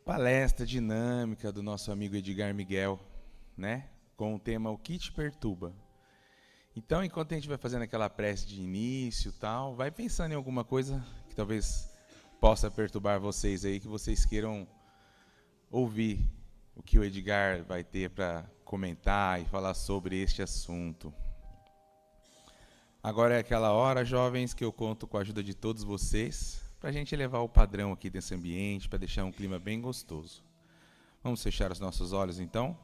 palestra dinâmica do nosso amigo Edgar Miguel, né? Com o tema O que te perturba? Então, enquanto a gente vai fazendo aquela prece de início e tal, vai pensando em alguma coisa que talvez possa perturbar vocês aí, que vocês queiram ouvir o que o Edgar vai ter para comentar e falar sobre este assunto. Agora é aquela hora, jovens, que eu conto com a ajuda de todos vocês para a gente elevar o padrão aqui desse ambiente, para deixar um clima bem gostoso. Vamos fechar os nossos olhos, então?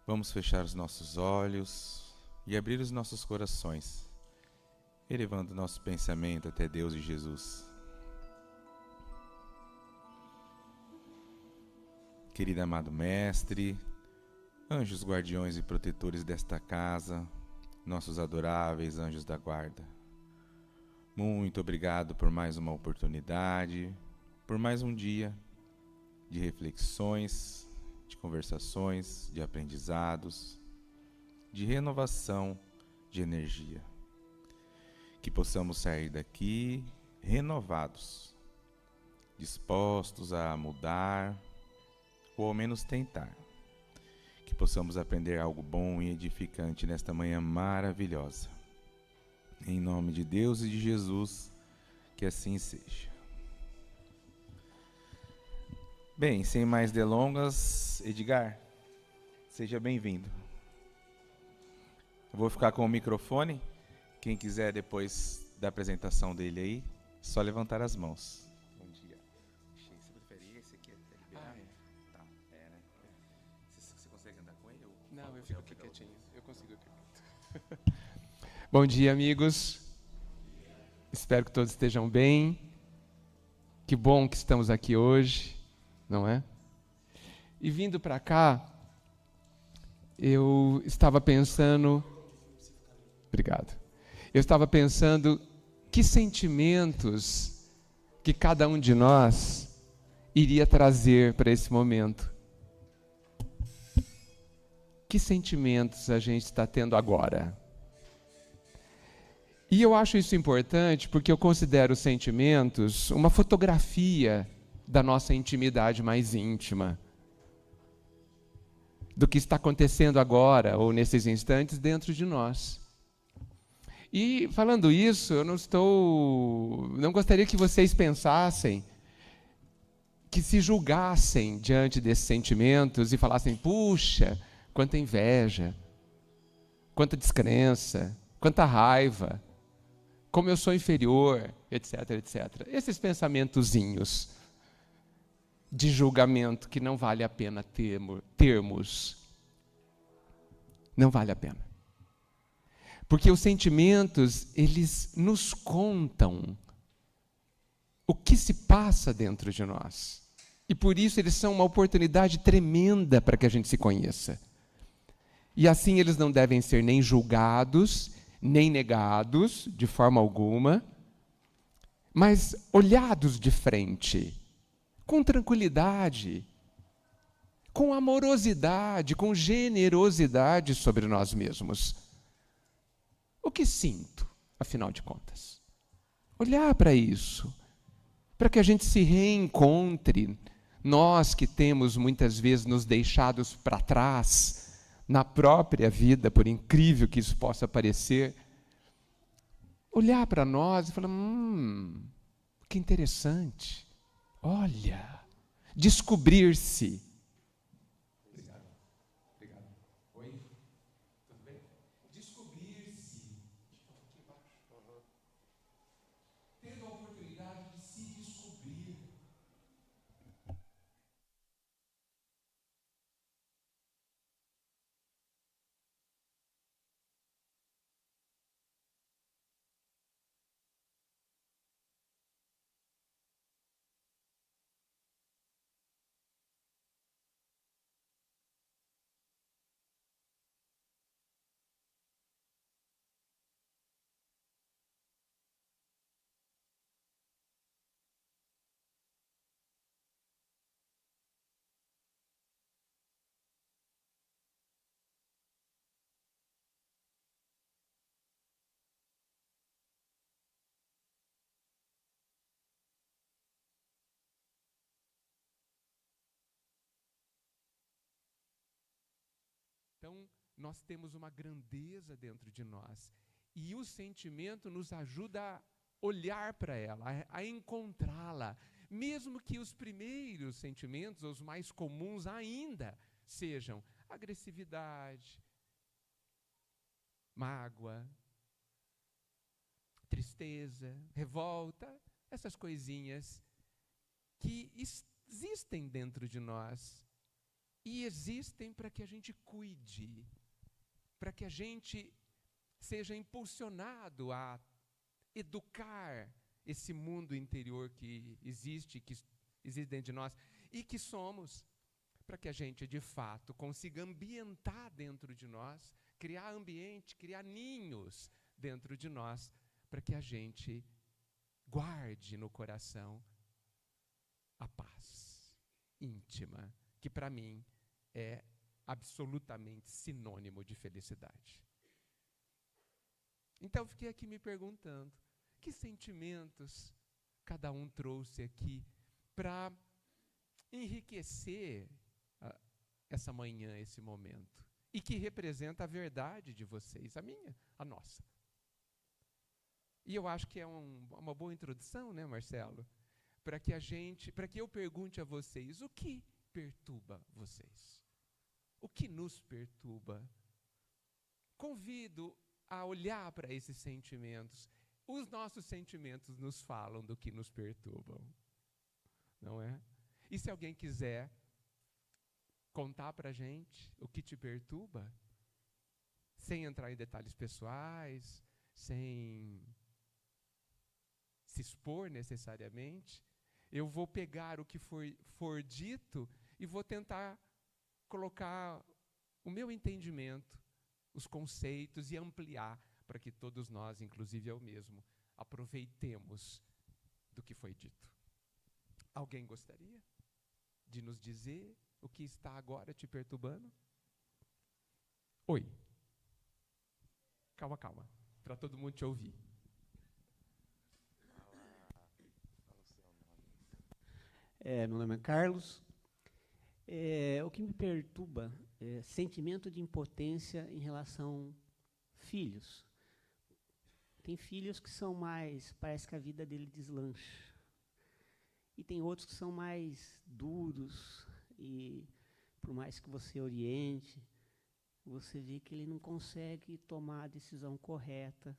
Vamos fechar os nossos olhos e abrir os nossos corações, elevando nosso pensamento até Deus e Jesus. Querido amado Mestre, anjos guardiões e protetores desta casa, nossos adoráveis anjos da guarda, muito obrigado por mais uma oportunidade, por mais um dia de reflexões, de conversações, de aprendizados, de renovação de energia. Que possamos sair daqui renovados, dispostos a mudar, ou ao menos tentar. Que possamos aprender algo bom e edificante nesta manhã maravilhosa. Em nome de Deus e de Jesus, que assim seja. Bem, sem mais delongas, Edgar, seja bem-vindo. Eu vou ficar com o microfone. Quem quiser depois da apresentação dele aí, só levantar as mãos. Bom dia. Você prefere esse aqui? Tá, né? Você consegue andar com ele? Não, eu fico aqui quietinho. Eu consigo aqui. Bom dia, amigos. Espero que todos estejam bem. Que bom que estamos aqui hoje, não é? E vindo para cá, eu estava pensando... Obrigado. Eu estava pensando que sentimentos que cada um de nós iria trazer para esse momento. Que sentimentos a gente está tendo agora? E eu acho isso importante porque eu considero os sentimentos uma fotografia da nossa intimidade mais íntima, do que está acontecendo agora ou nesses instantes dentro de nós. E falando isso, eu não gostaria que vocês pensassem, que se julgassem diante desses sentimentos e falassem: puxa, quanta inveja, quanta descrença, quanta raiva, como eu sou inferior, etc, etc. Esses pensamentozinhos de julgamento que não vale a pena termos. Não vale a pena. Porque os sentimentos, eles nos contam o que se passa dentro de nós. E por isso eles são uma oportunidade tremenda para que a gente se conheça. E assim eles não devem ser nem julgados, nem negados, de forma alguma, mas olhados de frente, com tranquilidade, com amorosidade, com generosidade sobre nós mesmos. O que sinto, afinal de contas? Olhar para isso, para que a gente se reencontre, nós que temos muitas vezes nos deixados para trás, na própria vida, por incrível que isso possa parecer, olhar para nós e falar: que interessante, olha, descobrir-se. Obrigado. Obrigado. Oi? Tudo bem? Descobrir-se. Aqui embaixo. Tendo a oportunidade de se descobrir. Então, nós temos uma grandeza dentro de nós. E o sentimento nos ajuda a olhar para ela, a encontrá-la. Mesmo que os primeiros sentimentos, os mais comuns ainda, sejam agressividade, mágoa, tristeza, revolta, essas coisinhas que existem dentro de nós e existem para que a gente cuide, para que a gente seja impulsionado a educar esse mundo interior que existe dentro de nós e que somos, para que a gente, de fato, consiga ambientar dentro de nós, criar ambiente, criar ninhos dentro de nós, para que a gente guarde no coração a paz íntima, que para mim é absolutamente sinônimo de felicidade. Então, fiquei aqui me perguntando, que sentimentos cada um trouxe aqui para enriquecer essa manhã, esse momento, e que representa a verdade de vocês, a minha, a nossa. E eu acho que é uma boa introdução, né, Marcelo? Para que eu pergunte a vocês, o que perturba vocês? O que nos perturba? Convido a olhar para esses sentimentos. Os nossos sentimentos nos falam do que nos perturbam, não é? E se alguém quiser contar para a gente o que te perturba, sem entrar em detalhes pessoais, sem se expor necessariamente, eu vou pegar o que for dito e vou tentar colocar o meu entendimento, os conceitos e ampliar para que todos nós, inclusive eu mesmo, aproveitemos do que foi dito. Alguém gostaria de nos dizer o que está agora te perturbando? Oi. Calma, calma, para todo mundo te ouvir. Fala o seu nome. Meu nome é Carlos. O que me perturba é sentimento de impotência em relação a filhos. Tem filhos que são mais, parece que a vida dele deslancha. E tem outros que são mais duros e, por mais que você oriente, você vê que ele não consegue tomar a decisão correta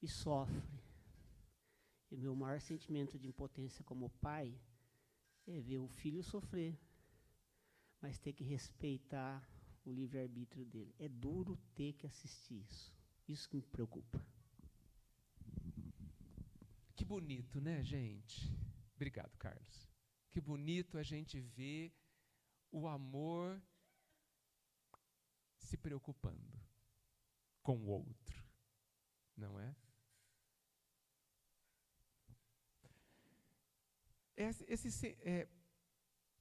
e sofre. E meu maior sentimento de impotência como pai é ver o filho sofrer, mas ter que respeitar o livre-arbítrio dele. É duro ter que assistir isso. Isso que me preocupa. Que bonito, né, gente? Obrigado, Carlos. Que bonito a gente ver o amor se preocupando com o outro, não é?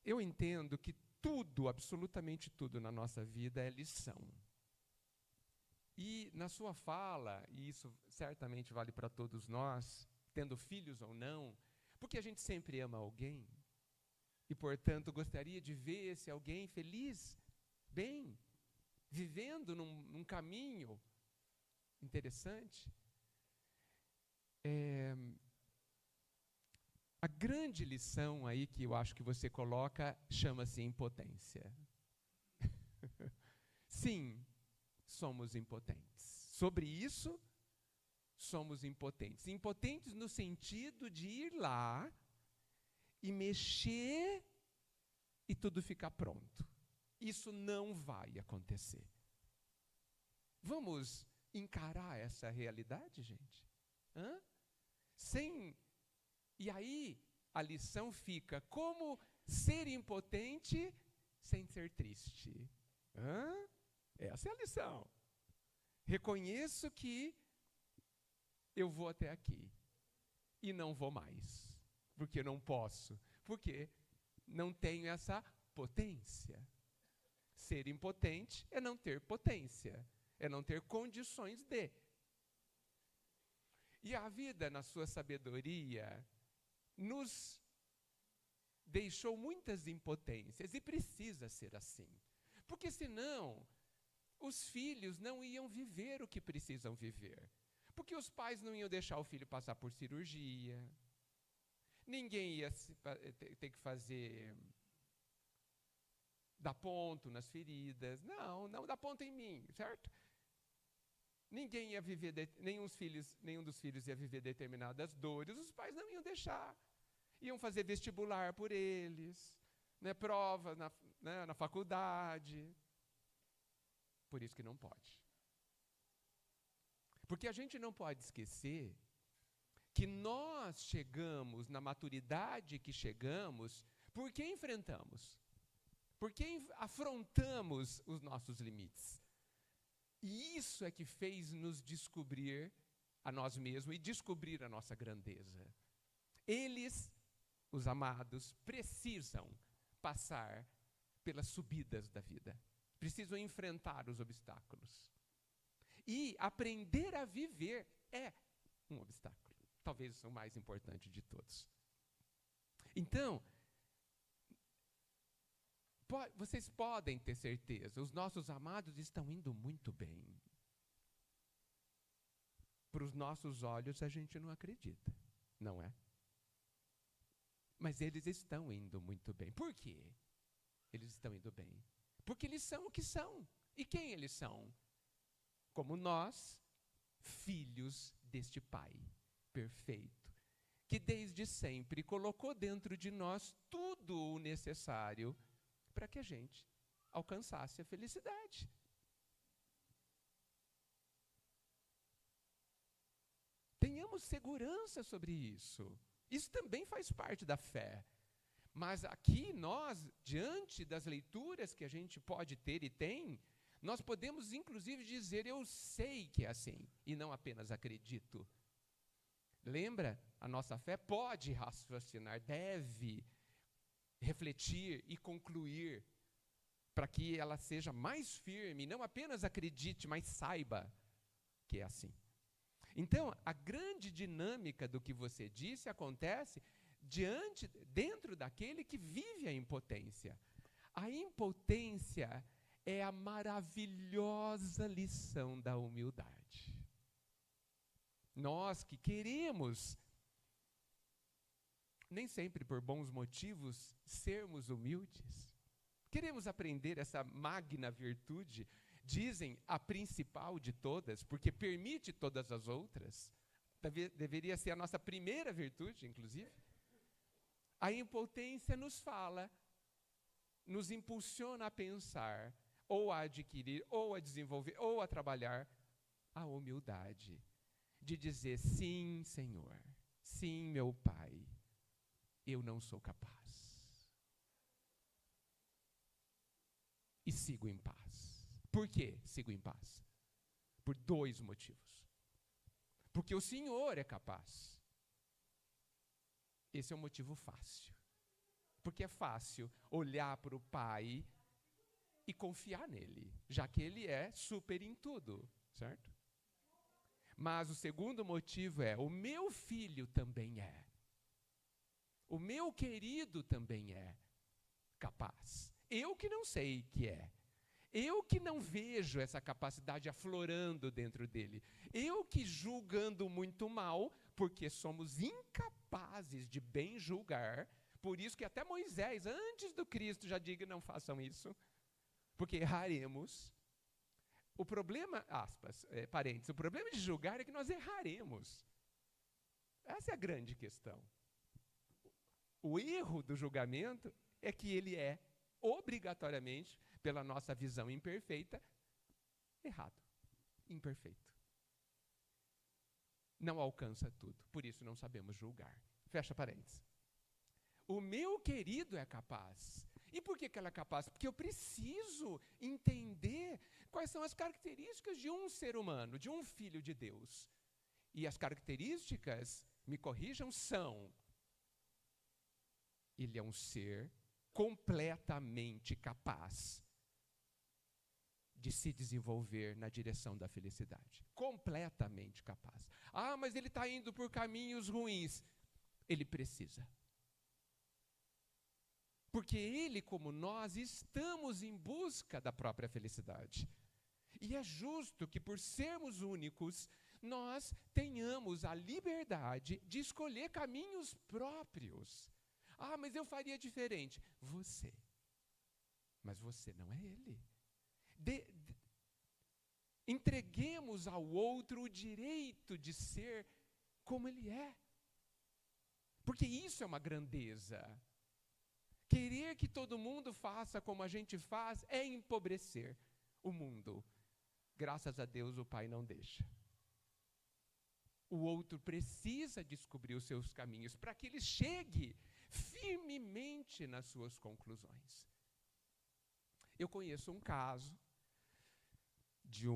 Eu entendo que tudo, absolutamente tudo na nossa vida é lição. E na sua fala, e isso certamente vale para todos nós, tendo filhos ou não, porque a gente sempre ama alguém, e portanto gostaria de ver esse alguém feliz, bem, vivendo num caminho interessante. A grande lição aí que eu acho que você coloca chama-se impotência. Sim, somos impotentes. Sobre isso, somos impotentes. Impotentes no sentido de ir lá e mexer e tudo ficar pronto. Isso não vai acontecer. Vamos encarar essa realidade, gente? E aí a lição fica: como ser impotente sem ser triste? Essa é a lição. Reconheço que eu vou até aqui e não vou mais, porque não posso, porque não tenho essa potência. Ser impotente é não ter potência, é não ter condições de. E a vida, na sua sabedoria, nos deixou muitas impotências, e precisa ser assim. Porque senão, os filhos não iam viver o que precisam viver. Porque os pais não iam deixar o filho passar por cirurgia, ninguém ia ter que dar ponto nas feridas. Não dá ponto em mim, certo? Ninguém ia viver, nenhum dos filhos ia viver determinadas dores, os pais não iam deixar. Iam fazer vestibular por eles, prova na faculdade. Por isso que não pode. Porque a gente não pode esquecer que nós chegamos na maturidade que chegamos porque enfrentamos, porque afrontamos os nossos limites. E isso é que fez nos descobrir a nós mesmos e descobrir a nossa grandeza. Eles, os amados, precisam passar pelas subidas da vida. Precisam enfrentar os obstáculos. E aprender a viver é um obstáculo. Talvez o mais importante de todos. Então, vocês podem ter certeza, os nossos amados estão indo muito bem. Para os nossos olhos a gente não acredita, não é? Mas eles estão indo muito bem. Por quê? Eles estão indo bem. Porque eles são o que são. E quem eles são? Como nós, filhos deste Pai perfeito, que desde sempre colocou dentro de nós tudo o necessário para que a gente alcançasse a felicidade. Tenhamos segurança sobre isso. Isso também faz parte da fé. Mas aqui nós, diante das leituras que a gente pode ter e tem, nós podemos inclusive dizer, eu sei que é assim, e não apenas acredito. Lembra? A nossa fé pode raciocinar, deve refletir e concluir, para que ela seja mais firme, não apenas acredite, mas saiba que é assim. Então, a grande dinâmica do que você disse acontece dentro daquele que vive a impotência. A impotência é a maravilhosa lição da humildade. Nós que queremos, nem sempre por bons motivos, sermos humildes, queremos aprender essa magna virtude, dizem a principal de todas, porque permite todas as outras, deveria ser a nossa primeira virtude, inclusive. A impotência nos fala, nos impulsiona a pensar, ou a adquirir, ou a desenvolver, ou a trabalhar a humildade. De dizer, sim, Senhor, sim, meu Pai, eu não sou capaz. E sigo em paz. Por que sigo em paz? Por 2 motivos. Porque o Senhor é capaz. Esse é um motivo fácil. Porque é fácil olhar para o Pai e confiar nele, já que ele é super em tudo, certo? Mas o segundo motivo é, o meu filho também é. O meu querido também é capaz. Eu que não sei que é. Eu que não vejo essa capacidade aflorando dentro dele. Eu que julgando muito mal, porque somos incapazes de bem julgar. Por isso que até Moisés, antes do Cristo, já diga, não façam isso, porque erraremos. O problema, parênteses, o problema de julgar é que nós erraremos. Essa é a grande questão. O erro do julgamento é que ele é, obrigatoriamente, pela nossa visão imperfeita, errado, imperfeito. Não alcança tudo, por isso não sabemos julgar. Fecha parênteses. O meu querido é capaz. E por que ela é capaz? Porque eu preciso entender quais são as características de um ser humano, de um filho de Deus. E as características, me corrijam, são: ele é um ser completamente capaz de se desenvolver na direção da felicidade. Completamente capaz. Ah, mas ele está indo por caminhos ruins. Ele precisa. Porque ele, como nós, estamos em busca da própria felicidade. E é justo que, por sermos únicos, nós tenhamos a liberdade de escolher caminhos próprios. Ah, mas eu faria diferente. Você. Mas você não é ele. Entreguemos ao outro o direito de ser como ele é. Porque isso é uma grandeza. Querer que todo mundo faça como a gente faz é empobrecer o mundo. Graças a Deus o Pai não deixa. O outro precisa descobrir os seus caminhos para que ele chegue firmemente nas suas conclusões. Eu conheço um caso de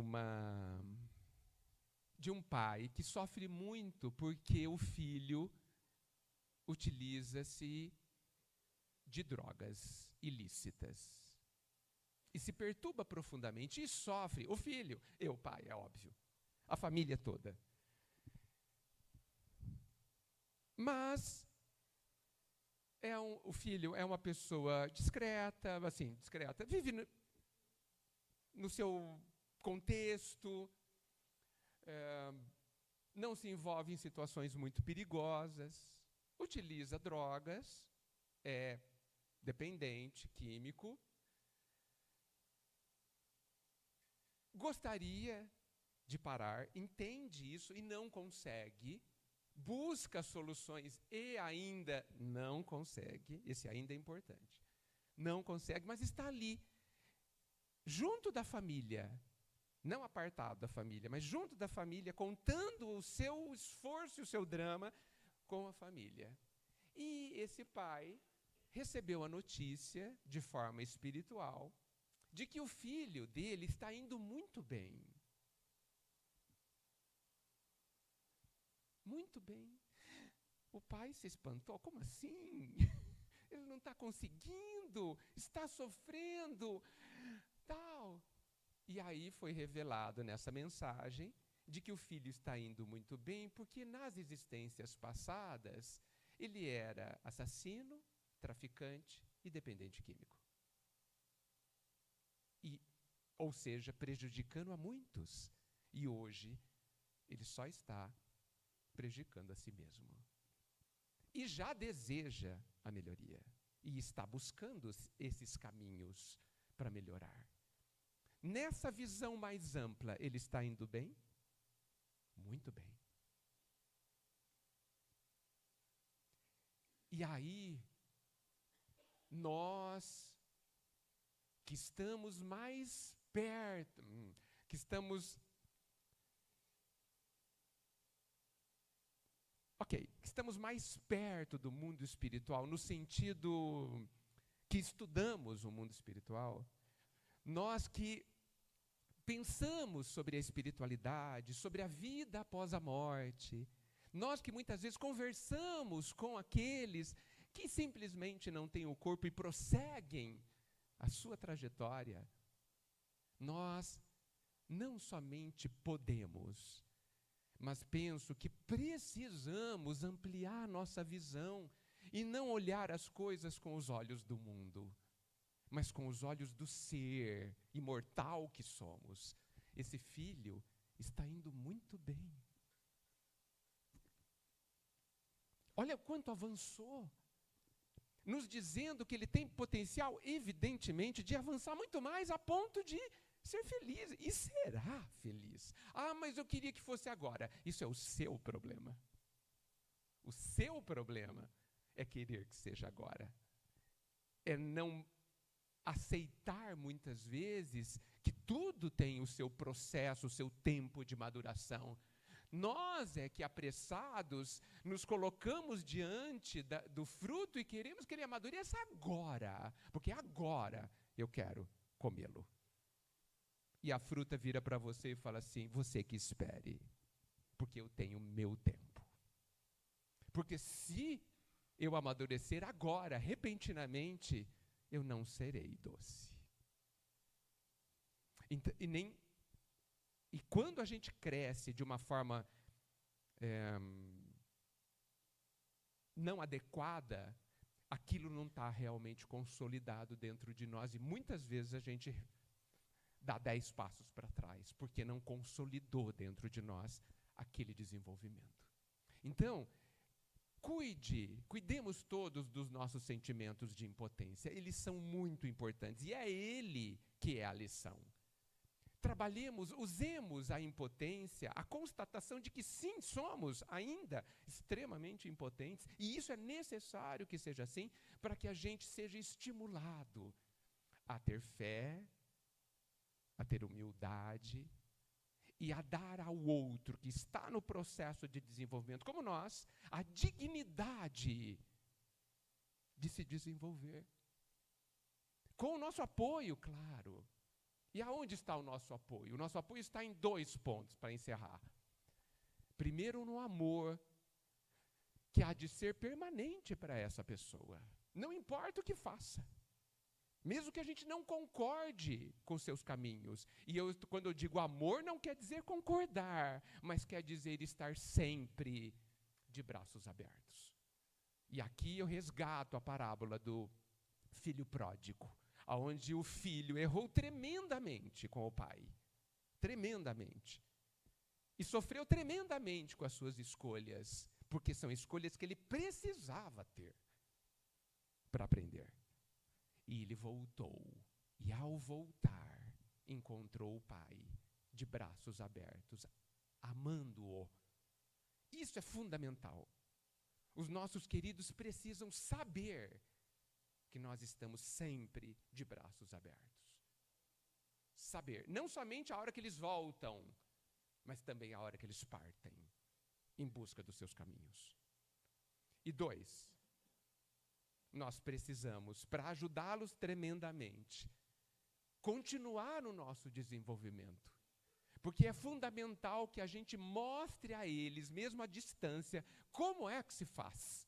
um pai que sofre muito porque o filho utiliza-se de drogas ilícitas. E se perturba profundamente e sofre. O filho, o pai, é óbvio. A família toda. Mas o filho é uma pessoa discreta, vive no seu contexto, não se envolve em situações muito perigosas, utiliza drogas, é dependente químico, gostaria de parar, entende isso e não consegue, busca soluções e ainda não consegue, esse ainda é importante, não consegue, mas está ali, junto da família, não apartado da família, mas junto da família, contando o seu esforço e o seu drama com a família. E esse pai recebeu a notícia, de forma espiritual, de que o filho dele está indo muito bem. Muito bem. O pai se espantou. Como assim? Ele não está conseguindo, está sofrendo, tal. E aí foi revelado nessa mensagem de que o filho está indo muito bem, porque nas existências passadas ele era assassino, traficante e dependente químico. Ou seja, prejudicando a muitos. E hoje ele só está prejudicando a si mesmo. E já deseja a melhoria. E está buscando esses caminhos para melhorar. Nessa visão mais ampla, ele está indo bem? Muito bem. E aí, nós que estamos mais perto, que estamos mais perto do mundo espiritual, no sentido que estudamos o mundo espiritual, nós que pensamos sobre a espiritualidade, sobre a vida após a morte, nós que muitas vezes conversamos com aqueles que simplesmente não têm o corpo e prosseguem a sua trajetória, nós não somente podemos, mas penso que precisamos ampliar nossa visão e não olhar as coisas com os olhos do mundo, mas com os olhos do ser imortal que somos. Esse filho está indo muito bem. Olha quanto avançou, nos dizendo que ele tem potencial, evidentemente, de avançar muito mais a ponto de ser feliz. E será feliz. Ah, mas eu queria que fosse agora. Isso é o seu problema. O seu problema é querer que seja agora. É não aceitar muitas vezes que tudo tem o seu processo, o seu tempo de maduração. Nós é que apressados nos colocamos diante do fruto e queremos que ele amadureça agora, porque agora eu quero comê-lo. E a fruta vira para você e fala assim: você que espere, porque eu tenho meu tempo. Porque se eu amadurecer agora, repentinamente, eu não serei doce. E quando a gente cresce de uma forma não adequada, aquilo não está realmente consolidado dentro de nós. E muitas vezes a gente dá 10 passos para trás, porque não consolidou dentro de nós aquele desenvolvimento. Então, cuidemos todos dos nossos sentimentos de impotência. Eles são muito importantes e é ele que é a lição. Trabalhemos, usemos a impotência, a constatação de que sim, somos ainda extremamente impotentes, e isso é necessário que seja assim, para que a gente seja estimulado a ter fé, a ter humildade e a dar ao outro que está no processo de desenvolvimento, como nós, a dignidade de se desenvolver. Com o nosso apoio, claro. E aonde está o nosso apoio? O nosso apoio está em 2 pontos, para encerrar. Primeiro, no amor, que há de ser permanente para essa pessoa. Não importa o que faça. Mesmo que a gente não concorde com seus caminhos. E quando eu digo amor, não quer dizer concordar, mas quer dizer estar sempre de braços abertos. E aqui eu resgato a parábola do filho pródigo, onde o filho errou tremendamente com o pai. Tremendamente. E sofreu tremendamente com as suas escolhas, porque são escolhas que ele precisava ter para aprender. E ele voltou, e ao voltar, encontrou o pai de braços abertos, amando-o. Isso é fundamental. Os nossos queridos precisam saber que nós estamos sempre de braços abertos. Saber, não somente a hora que eles voltam, mas também a hora que eles partem, em busca dos seus caminhos. E 2, nós precisamos, para ajudá-los tremendamente, continuar o nosso desenvolvimento. Porque é fundamental que a gente mostre a eles, mesmo à distância, como é que se faz.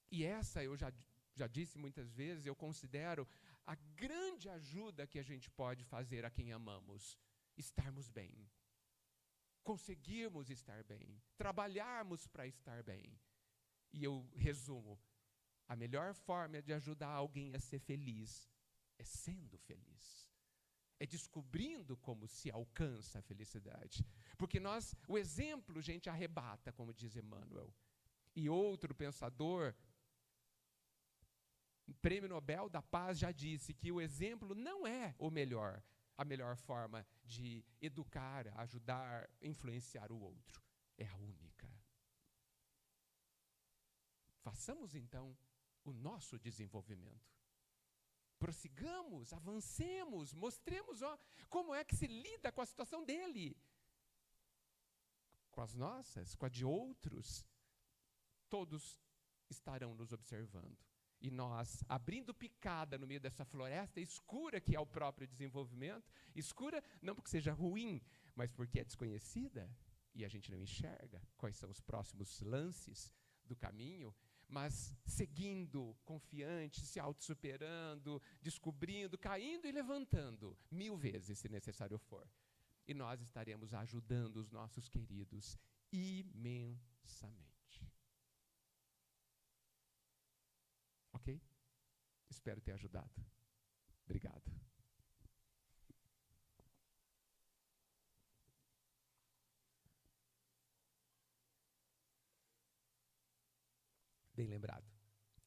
E essa, eu já disse muitas vezes, eu considero a grande ajuda que a gente pode fazer a quem amamos. Estarmos bem. Conseguirmos estar bem. Trabalharmos para estar bem. E eu resumo, a melhor forma de ajudar alguém a ser feliz é sendo feliz. É descobrindo como se alcança a felicidade. Porque o exemplo, gente, arrebata, como diz Emmanuel. E outro pensador, Prêmio Nobel da Paz, já disse que o exemplo não é a melhor forma de educar, ajudar, influenciar o outro. É a única. Façamos, então, o nosso desenvolvimento. Prossigamos, avancemos, mostremos como é que se lida com a situação dele. Com as nossas, com a de outros. Todos estarão nos observando. E nós, abrindo picada no meio dessa floresta escura que é o próprio desenvolvimento, escura não porque seja ruim, mas porque é desconhecida e a gente não enxerga quais são os próximos lances do caminho, mas seguindo, confiante, se autossuperando, descobrindo, caindo e levantando 1000 vezes, se necessário for. E nós estaremos ajudando os nossos queridos imensamente. Ok? Espero ter ajudado. Obrigado. Bem lembrado.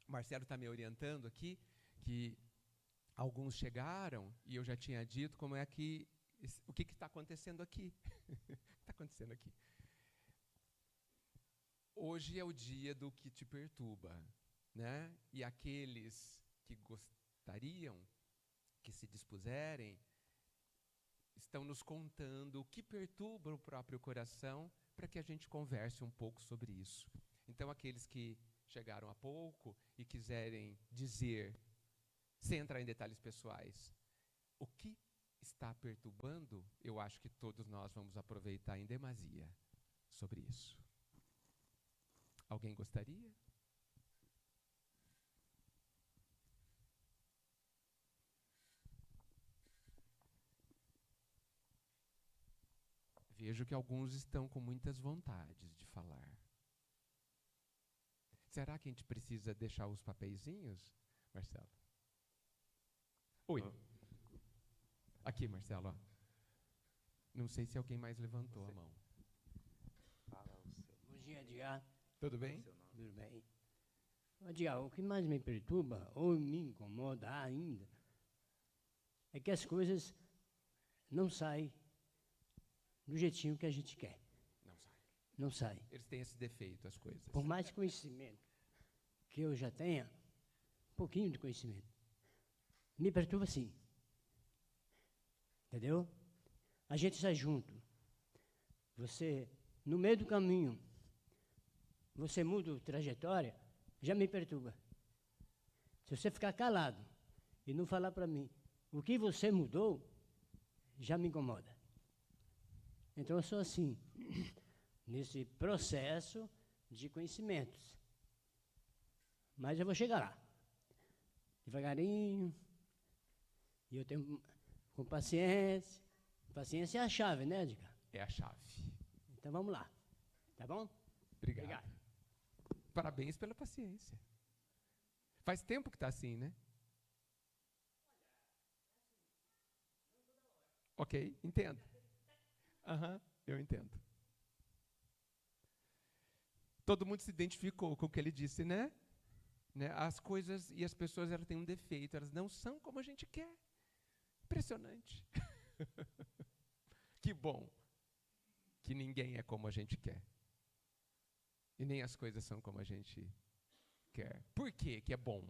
O Marcelo está me orientando aqui que alguns chegaram e eu já tinha dito como é que o que está acontecendo aqui. O que está acontecendo aqui? Hoje é o dia do que te perturba, né? E aqueles que gostariam, que se dispuserem, estão nos contando o que perturba o próprio coração para que a gente converse um pouco sobre isso. Então, aqueles que chegaram há pouco e quiserem dizer, sem entrar em detalhes pessoais, o que está perturbando, eu acho que todos nós vamos aproveitar em demasia sobre isso. Alguém gostaria? Vejo que alguns estão com muitas vontades de falar. Será que a gente precisa deixar os papeizinhos, Marcelo? Oi. Aqui, Marcelo. Ó. Não sei se alguém mais levantou a mão. Bom dia, Edgar. Tudo bem? Tudo bem. Edgar, o que mais me perturba, ou me incomoda ainda, é que as coisas não saem do jeitinho que a gente quer. Não sai. Não saem. Eles têm esse defeito, as coisas. Por mais conhecimento que eu já tenha, um pouquinho de conhecimento, me perturba sim. Entendeu? A gente sai junto. Você, no meio do caminho, você muda a trajetória, já me perturba. Se você ficar calado e não falar para mim o que você mudou, já me incomoda. Então eu sou assim, nesse processo de conhecimentos. Mas eu vou chegar lá, devagarinho, e eu tenho com paciência. Paciência é a chave, né, Edgar? É a chave. Então vamos lá, tá bom? Obrigado. Parabéns pela paciência. Faz tempo que está assim, né? Ok, entendo. Eu entendo. Todo mundo se identificou com o que ele disse, né? As coisas e as pessoas, elas têm um defeito, elas não são como a gente quer. Impressionante. Que bom que ninguém é como a gente quer. E nem as coisas são como a gente quer. Por quê que é bom?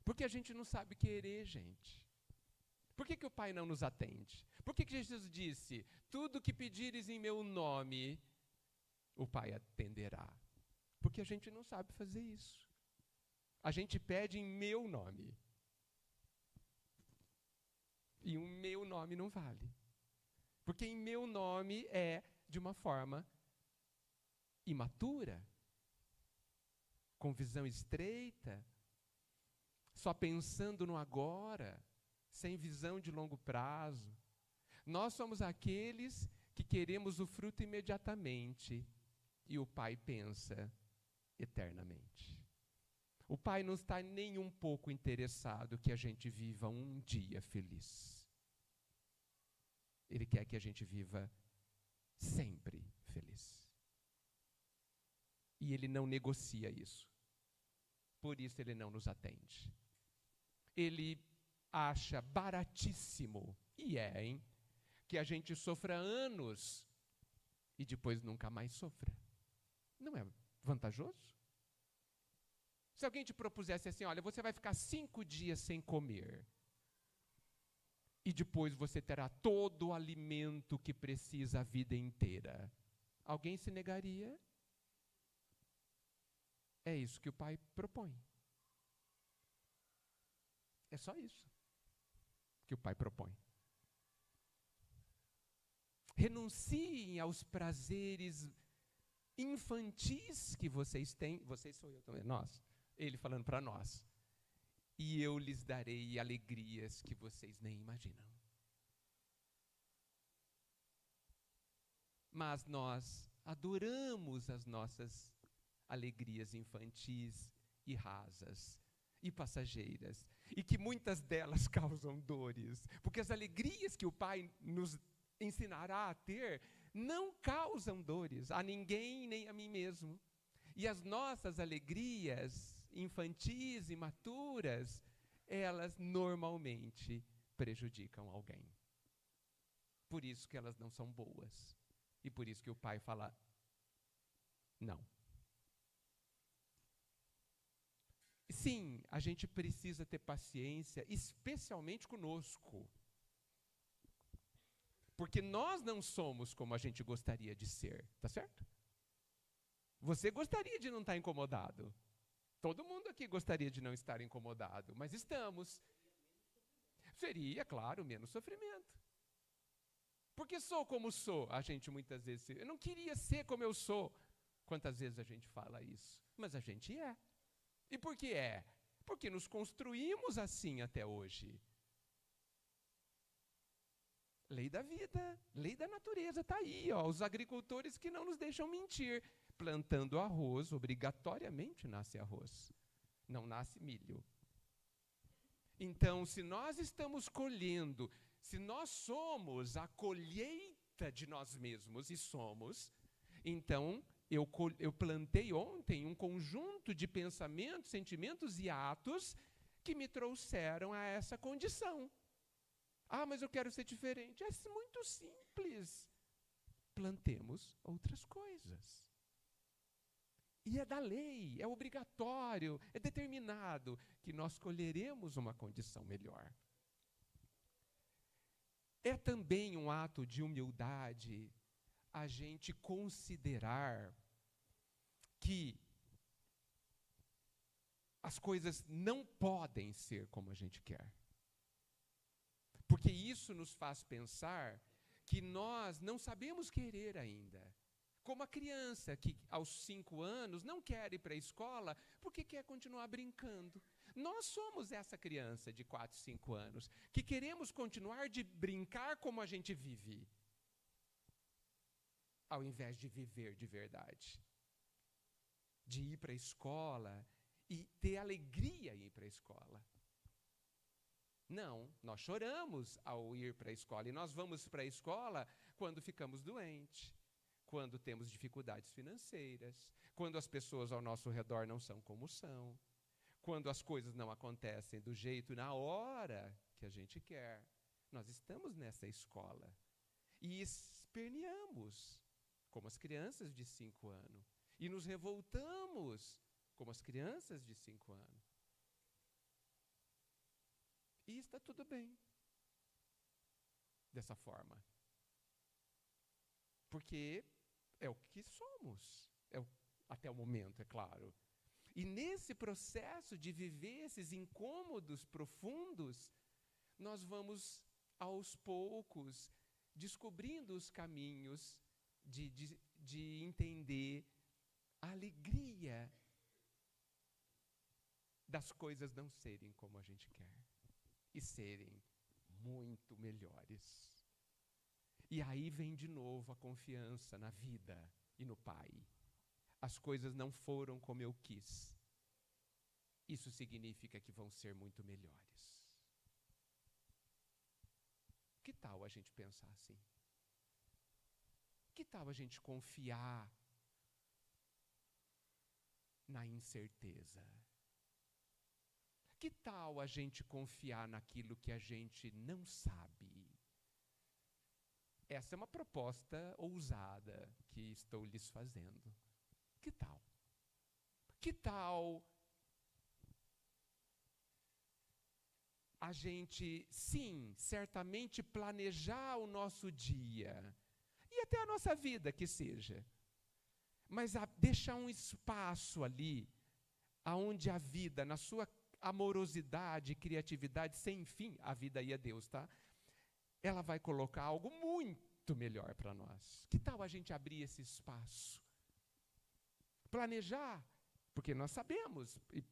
Porque a gente não sabe querer, gente. Por que o Pai não nos atende? Por que Jesus disse, tudo que pedires em meu nome, o Pai atenderá? Porque a gente não sabe fazer isso. A gente pede em meu nome. E o meu nome não vale. Porque em meu nome é de uma forma imatura, com visão estreita, só pensando no agora, sem visão de longo prazo. Nós somos aqueles que queremos o fruto imediatamente, e o Pai pensa eternamente. O Pai não está nem um pouco interessado que a gente viva um dia feliz. Ele quer que a gente viva sempre feliz. E Ele não negocia isso. Por isso Ele não nos atende. Ele acha baratíssimo, e hein, que a gente sofra anos e depois nunca mais sofra. Não é vantajoso? Se alguém te propusesse assim, olha, você vai ficar 5 dias sem comer, e depois você terá todo o alimento que precisa a vida inteira, alguém se negaria? É isso que o Pai propõe. É só isso que o Pai propõe. Renunciem aos prazeres infantis que vocês têm. Vocês sou eu também, nós. Ele falando para nós. E eu lhes darei alegrias que vocês nem imaginam. Mas nós adoramos as nossas alegrias infantis e rasas e passageiras, e que muitas delas causam dores, porque as alegrias que o Pai nos ensinará a ter não causam dores a ninguém nem a mim mesmo. E as nossas alegrias infantis, imaturas, elas normalmente prejudicam alguém. Por isso que elas não são boas. E por isso que o Pai fala, não. Sim, a gente precisa ter paciência, especialmente conosco. Porque nós não somos como a gente gostaria de ser, tá certo? Você gostaria de não estar incomodado. Todo mundo aqui gostaria de não estar incomodado, mas estamos. Seria, claro, menos sofrimento. Porque sou como sou, a gente muitas vezes... Eu não queria ser como eu sou. Quantas vezes a gente fala isso? Mas a gente é. E por que é? Porque nos construímos assim até hoje. Lei da vida, lei da natureza, está aí. Ó, os agricultores que não nos deixam mentir. Plantando arroz, obrigatoriamente nasce arroz. Não nasce milho. Então, se nós estamos colhendo Se nós somos a colheita de nós mesmos, e somos, então eu plantei ontem um conjunto de pensamentos, sentimentos e atos que me trouxeram a essa condição. Ah, mas eu quero ser diferente. É muito simples. Plantemos outras coisas. E é da lei, é obrigatório, é determinado que nós colheremos uma condição melhor. É também um ato de humildade a gente considerar que as coisas não podem ser como a gente quer. Porque isso nos faz pensar que nós não sabemos querer ainda. Como a criança que aos 5 anos não quer ir para a escola porque quer continuar brincando. Nós somos essa criança de 4, 5 anos que queremos continuar de brincar como a gente vive, ao invés de viver de verdade. De ir para a escola e ter alegria em ir para a escola. Não, nós choramos ao ir para a escola e nós vamos para a escola quando ficamos doentes, quando temos dificuldades financeiras, quando as pessoas ao nosso redor não são como são, quando as coisas não acontecem do jeito na hora que a gente quer. Nós estamos nessa escola e esperneamos, como as crianças de 5 anos, e nos revoltamos, como as crianças de 5 anos. E está tudo bem dessa forma. Porque é o que somos, até o momento, é claro. E nesse processo de viver esses incômodos profundos, nós vamos, aos poucos, descobrindo os caminhos de entender a alegria das coisas não serem como a gente quer e serem muito melhores. E aí vem de novo a confiança na vida e no Pai. As coisas não foram como eu quis. Isso significa que vão ser muito melhores. Que tal a gente pensar assim? Que tal a gente confiar na incerteza? Que tal a gente confiar naquilo que a gente não sabe? Essa é uma proposta ousada que estou lhes fazendo. Que tal? Que tal a gente, sim, certamente planejar o nosso dia e até a nossa vida que seja, mas deixar um espaço ali aonde a vida, na sua amorosidade e criatividade sem fim, a vida aí é Deus, tá? Ela vai colocar algo muito melhor para nós. Que tal a gente abrir esse espaço? Planejar, porque nós sabemos, e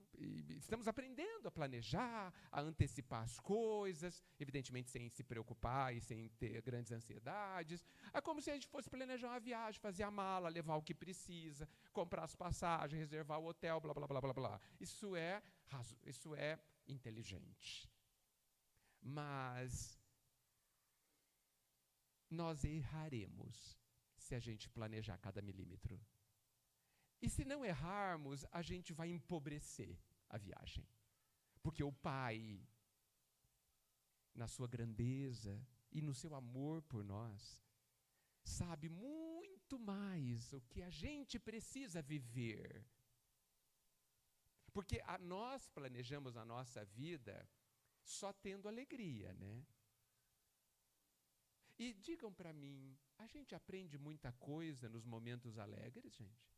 estamos aprendendo a planejar, a antecipar as coisas, evidentemente sem se preocupar e sem ter grandes ansiedades. É como se a gente fosse planejar uma viagem, fazer a mala, levar o que precisa, comprar as passagens, reservar o hotel, blá, blá, blá, blá, blá. Isso é inteligente. Mas nós erraremos se a gente planejar cada milímetro. E se não errarmos, a gente vai empobrecer a viagem. Porque o Pai, na sua grandeza e no seu amor por nós, sabe muito mais o que a gente precisa viver. Porque nós planejamos a nossa vida só tendo alegria, né? E digam para mim, a gente aprende muita coisa nos momentos alegres, gente?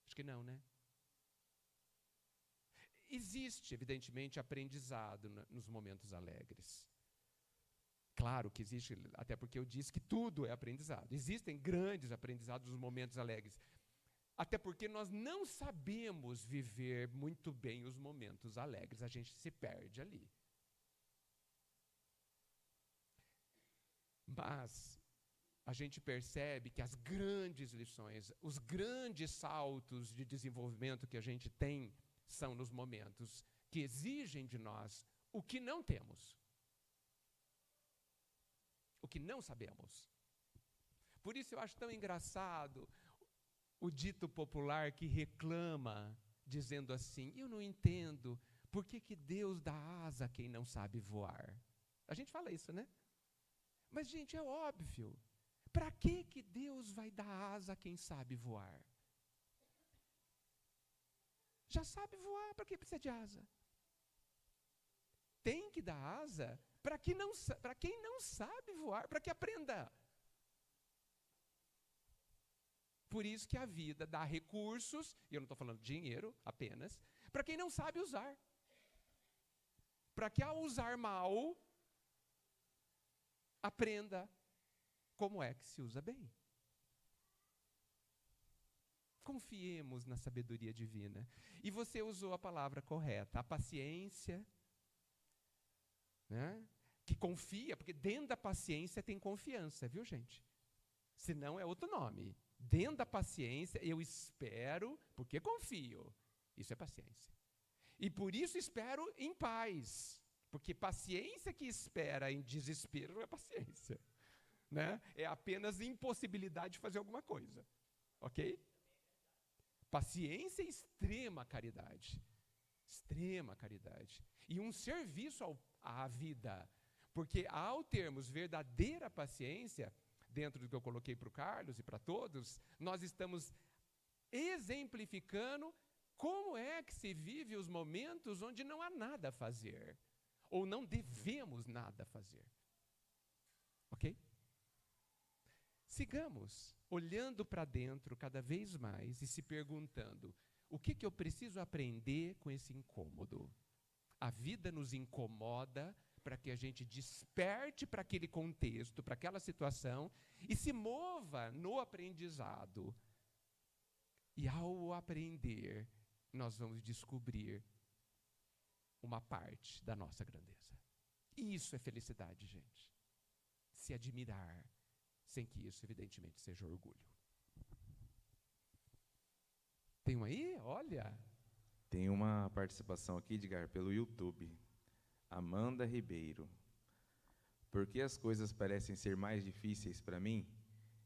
Acho que não, né? Existe, evidentemente, aprendizado nos momentos alegres. Claro que existe, até porque eu disse que tudo é aprendizado. Existem grandes aprendizados nos momentos alegres. Até porque nós não sabemos viver muito bem os momentos alegres. A gente se perde ali. Mas a gente percebe que as grandes lições, os grandes saltos de desenvolvimento que a gente tem são nos momentos que exigem de nós o que não temos, o que não sabemos. Por isso eu acho tão engraçado o dito popular que reclama, dizendo assim: eu não entendo, por que Deus dá asa a quem não sabe voar? A gente fala isso, né? Mas, gente, é óbvio. Para que Deus vai dar asa a quem sabe voar? Já sabe voar, para que precisa de asa? Tem que dar asa para quem não sabe voar, para que aprenda. Por isso que a vida dá recursos, e eu não estou falando de dinheiro apenas, para quem não sabe usar. Para que ao usar mal, aprenda como é que se usa bem. Confiemos na sabedoria divina. E você usou a palavra correta, a paciência, né? Que confia, porque dentro da paciência tem confiança, viu, gente? Senão é outro nome. Dentro da paciência, eu espero, porque confio. Isso é paciência. E por isso espero em paz. Porque paciência que espera em desespero não é paciência. Né? É apenas impossibilidade de fazer alguma coisa. Ok? Paciência é extrema caridade. Extrema caridade. E um serviço à vida. Porque ao termos verdadeira paciência, dentro do que eu coloquei para o Carlos e para todos, nós estamos exemplificando como é que se vive os momentos onde não há nada a fazer, ou não devemos nada fazer. Ok? Sigamos olhando para dentro cada vez mais e se perguntando: o que eu preciso aprender com esse incômodo? A vida nos incomoda para que a gente desperte para aquele contexto, para aquela situação, e se mova no aprendizado. E ao aprender, nós vamos descobrir uma parte da nossa grandeza. E isso é felicidade, gente. Se admirar, sem que isso, evidentemente, seja orgulho. Tem um aí? Olha. Tem uma participação aqui, Edgar, pelo YouTube. Amanda Ribeiro. Por que as coisas parecem ser mais difíceis para mim?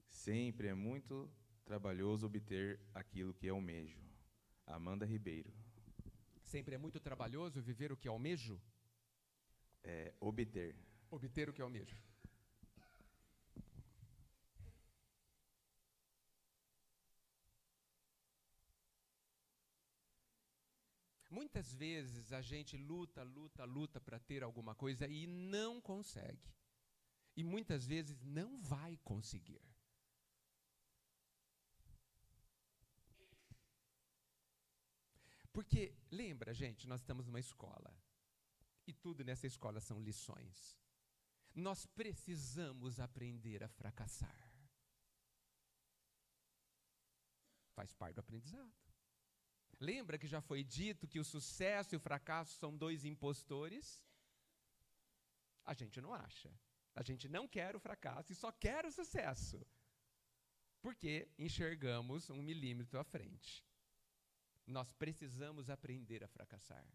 Sempre é muito trabalhoso obter aquilo que almejo. Amanda Ribeiro. Sempre é muito trabalhoso viver o que almejo? Obter. Obter o que almejo. Muitas vezes a gente luta para ter alguma coisa e não consegue. E muitas vezes não vai conseguir. Porque, lembra, gente, nós estamos numa escola. E tudo nessa escola são lições. Nós precisamos aprender a fracassar. Faz parte do aprendizado. Lembra que já foi dito que o sucesso e o fracasso são dois impostores? A gente não acha. A gente não quer o fracasso e só quer o sucesso. Porque enxergamos 1 milímetro à frente. Nós precisamos aprender a fracassar.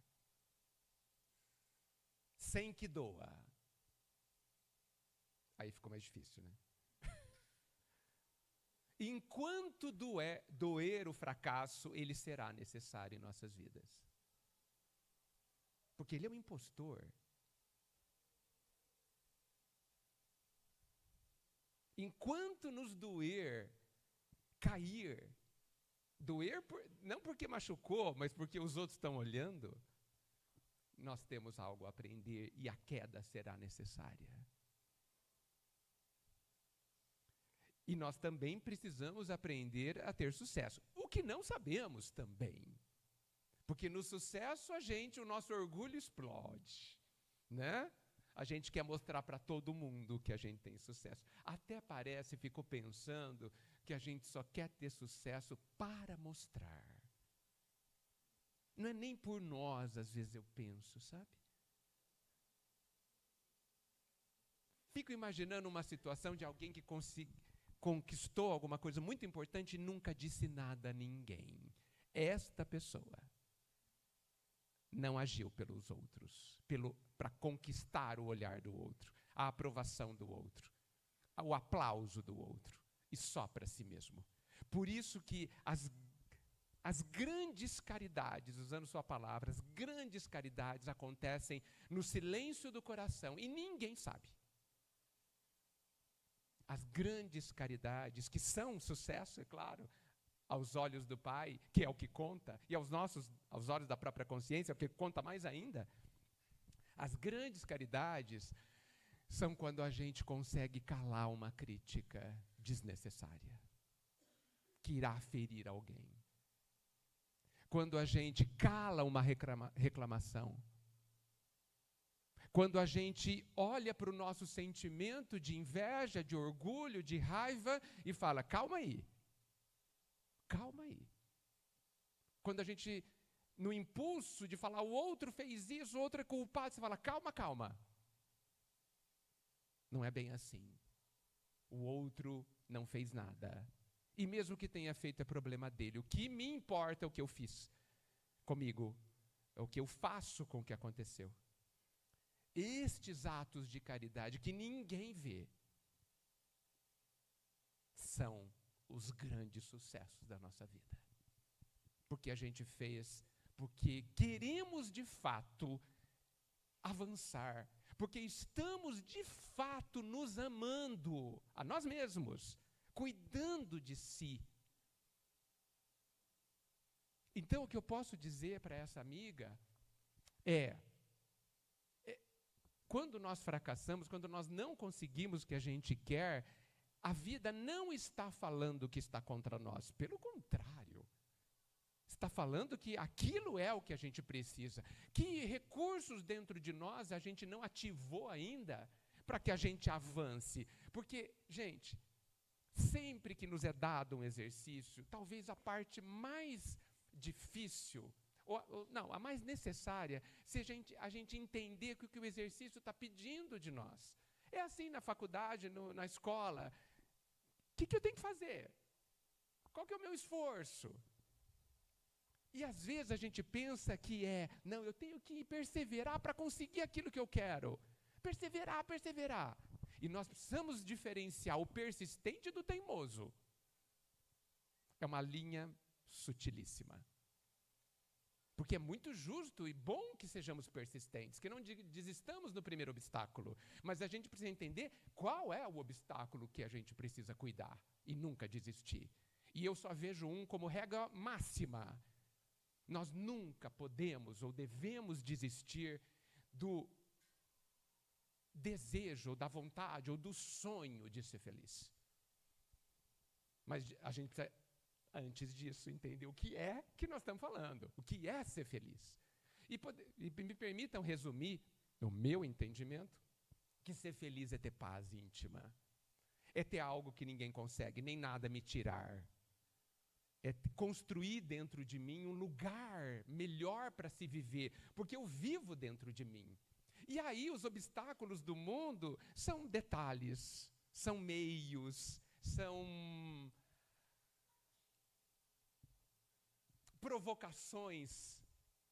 Sem que doa. Aí ficou mais difícil, né? Enquanto doer o fracasso, ele será necessário em nossas vidas. Porque ele é um impostor. Enquanto nos doer, cair, não porque machucou, mas porque os outros estão olhando, nós temos algo a aprender e a queda será necessária. E nós também precisamos aprender a ter sucesso. O que não sabemos também. Porque no sucesso o nosso orgulho explode. Né? A gente quer mostrar para todo mundo que a gente tem sucesso. Até parece, fico pensando, que a gente só quer ter sucesso para mostrar. Não é nem por nós, às vezes eu penso, sabe? Fico imaginando uma situação de alguém que conquistou alguma coisa muito importante e nunca disse nada a ninguém. Esta pessoa não agiu pelos outros, para conquistar o olhar do outro, a aprovação do outro, o aplauso do outro, e só para si mesmo. Por isso que as grandes caridades, usando sua palavra, as grandes caridades acontecem no silêncio do coração e ninguém sabe. As grandes caridades, que são um sucesso, é claro, aos olhos do Pai, que é o que conta, e aos olhos da própria consciência, é o que conta mais ainda. As grandes caridades são quando a gente consegue calar uma crítica desnecessária, que irá ferir alguém. Quando a gente cala uma reclamação. Quando a gente olha para o nosso sentimento de inveja, de orgulho, de raiva e fala, calma aí. Calma aí. Quando a gente, no impulso de falar, o outro fez isso, o outro é culpado, você fala, calma, calma. Não é bem assim. O outro não fez nada. E mesmo que tenha feito, é problema dele. O que me importa é o que eu fiz comigo, é o que eu faço com o que aconteceu. Estes atos de caridade que ninguém vê são os grandes sucessos da nossa vida. Porque a gente fez, porque queremos de fato avançar, porque estamos de fato nos amando a nós mesmos, cuidando de si. Então, o que eu posso dizer para essa amiga é, quando nós fracassamos, quando nós não conseguimos o que a gente quer, a vida não está falando que está contra nós. Pelo contrário, está falando que aquilo é o que a gente precisa. Que recursos dentro de nós a gente não ativou ainda para que a gente avance. Porque, gente, sempre que nos é dado um exercício, talvez a parte mais difícil, não, a mais necessária, seja a gente entender o que o exercício está pedindo de nós. É assim na faculdade, na escola. O que eu tenho que fazer? Qual que é o meu esforço? E às vezes a gente pensa que não, eu tenho que perseverar para conseguir aquilo que eu quero. Perseverar, perseverar. E nós precisamos diferenciar o persistente do teimoso. É uma linha sutilíssima. Porque é muito justo e bom que sejamos persistentes, que não desistamos no primeiro obstáculo. Mas a gente precisa entender qual é o obstáculo que a gente precisa cuidar e nunca desistir. E eu só vejo um como regra máxima. Nós nunca podemos ou devemos desistir do desejo, ou da vontade, ou do sonho de ser feliz. Mas a gente precisa, antes disso, entender o que é que nós estamos falando, o que é ser feliz. E me permitam resumir, no meu entendimento, que ser feliz é ter paz íntima, é ter algo que ninguém consegue, nem nada me tirar. É construir dentro de mim um lugar melhor para se viver, porque eu vivo dentro de mim. E aí os obstáculos do mundo são detalhes, são meios, são provocações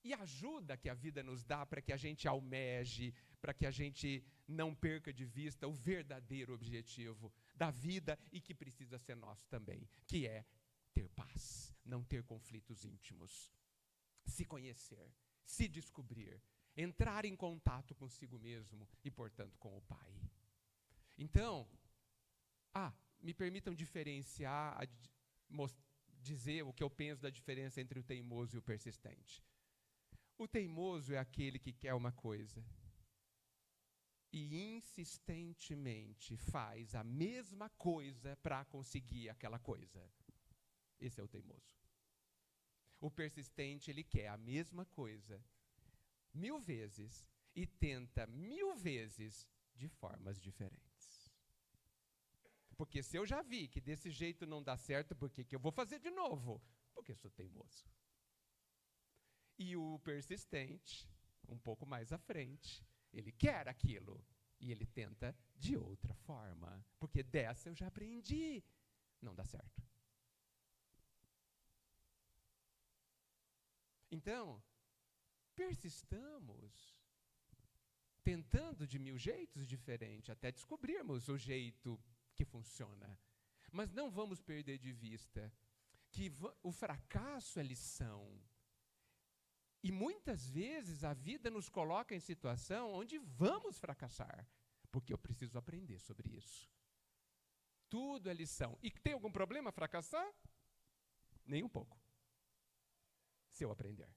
e ajuda que a vida nos dá para que a gente almeje, para que a gente não perca de vista o verdadeiro objetivo da vida e que precisa ser nosso também, que é ter paz, não ter conflitos íntimos, se conhecer, se descobrir, entrar em contato consigo mesmo e, portanto, com o Pai. Então, me permitam diferenciar, dizer o que eu penso da diferença entre o teimoso e o persistente. O teimoso é aquele que quer uma coisa e insistentemente faz a mesma coisa para conseguir aquela coisa. Esse é o teimoso. O persistente, ele quer a mesma coisa 1000 vezes e tenta 1000 vezes de formas diferentes. Porque se eu já vi que desse jeito não dá certo, por que eu vou fazer de novo? Porque eu sou teimoso. E o persistente, um pouco mais à frente, ele quer aquilo e ele tenta de outra forma. Porque dessa eu já aprendi, não dá certo. Então, persistamos, tentando de 1000 jeitos diferentes, até descobrirmos o jeito que funciona. Mas não vamos perder de vista que o fracasso é lição. E muitas vezes a vida nos coloca em situação onde vamos fracassar, porque eu preciso aprender sobre isso. Tudo é lição. E tem algum problema fracassar? Nem um pouco. Se eu aprender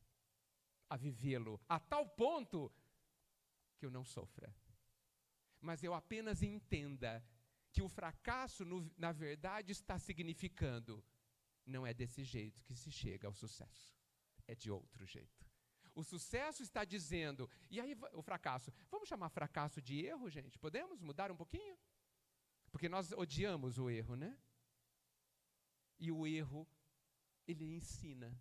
a vivê-lo a tal ponto que eu não sofra. Mas eu apenas entenda que o fracasso, na verdade, está significando: não é desse jeito que se chega ao sucesso. É de outro jeito. O sucesso está dizendo, e aí o fracasso, vamos chamar fracasso de erro, gente? Podemos mudar um pouquinho? Porque nós odiamos o erro, né? E o erro, ele ensina.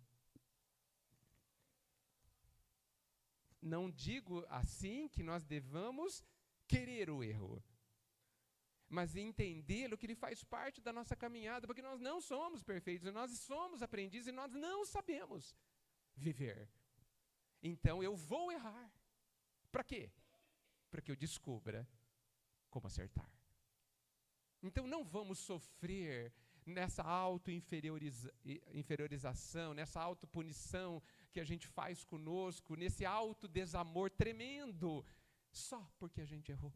Não digo assim que nós devamos querer o erro, mas entendê-lo, que ele faz parte da nossa caminhada, porque nós não somos perfeitos, nós somos aprendizes e nós não sabemos viver. Então eu vou errar. Para quê? Para que eu descubra como acertar. Então não vamos sofrer nessa auto-inferiorização, nessa autopunição que a gente faz conosco, nesse auto-desamor tremendo, só porque a gente errou.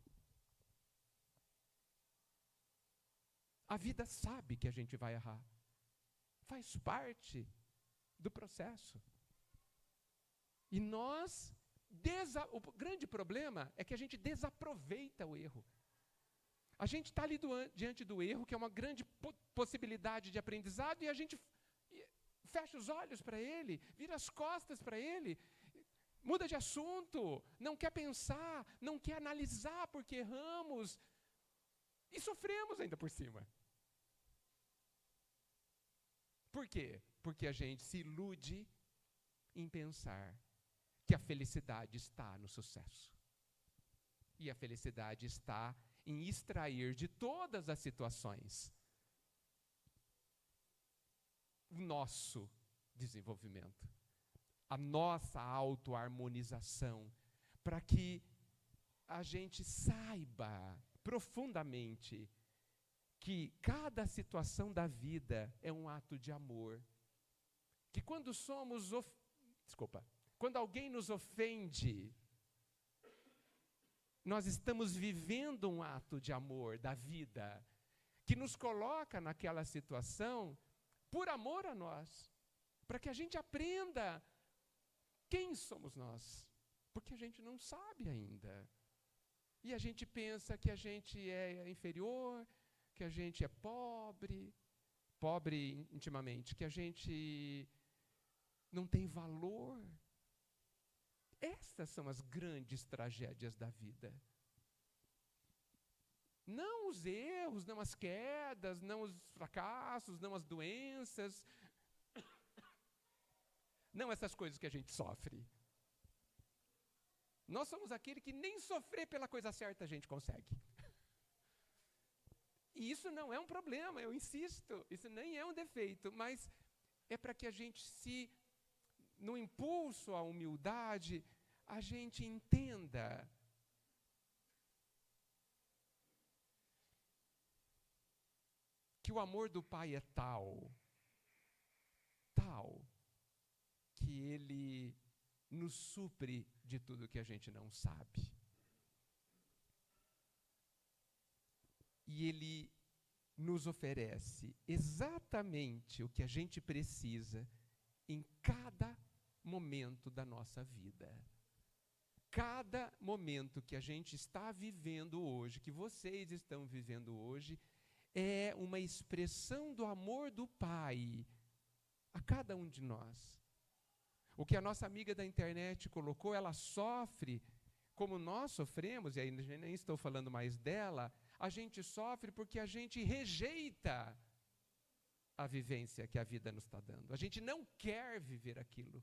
A vida sabe que a gente vai errar. Faz parte do processo. E nós, o grande problema é que a gente desaproveita o erro. A gente está ali diante do erro, que é uma grande possibilidade de aprendizado, e a gente fecha os olhos para ele, vira as costas para ele, muda de assunto, não quer pensar, não quer analisar porque erramos, e sofremos ainda por cima. Por quê? Porque a gente se ilude em pensar que a felicidade está no sucesso. E a felicidade está em extrair de todas as situações o nosso desenvolvimento, a nossa autoharmonização, para que a gente saiba profundamente que cada situação da vida é um ato de amor. Que quando quando alguém nos ofende, nós estamos vivendo um ato de amor da vida, que nos coloca naquela situação por amor a nós, para que a gente aprenda quem somos nós, porque a gente não sabe ainda. E a gente pensa que a gente é inferior, que a gente é pobre intimamente, que a gente não tem valor. Essas são as grandes tragédias da vida. Não os erros, não as quedas, não os fracassos, não as doenças, não essas coisas que a gente sofre. Nós somos aquele que nem sofrer pela coisa certa a gente consegue. E isso não é um problema, eu insisto, isso nem é um defeito, mas é para que a gente no impulso à humildade, a gente entenda que o amor do Pai é tal, que Ele nos supre de tudo que a gente não sabe. E Ele nos oferece exatamente o que a gente precisa em cada momento da nossa vida. Cada momento que a gente está vivendo hoje, que vocês estão vivendo hoje, é uma expressão do amor do Pai a cada um de nós. O que a nossa amiga da internet colocou, ela sofre como nós sofremos, e aí nem estou falando mais dela, a gente sofre porque a gente rejeita a vivência que a vida nos está dando. A gente não quer viver aquilo.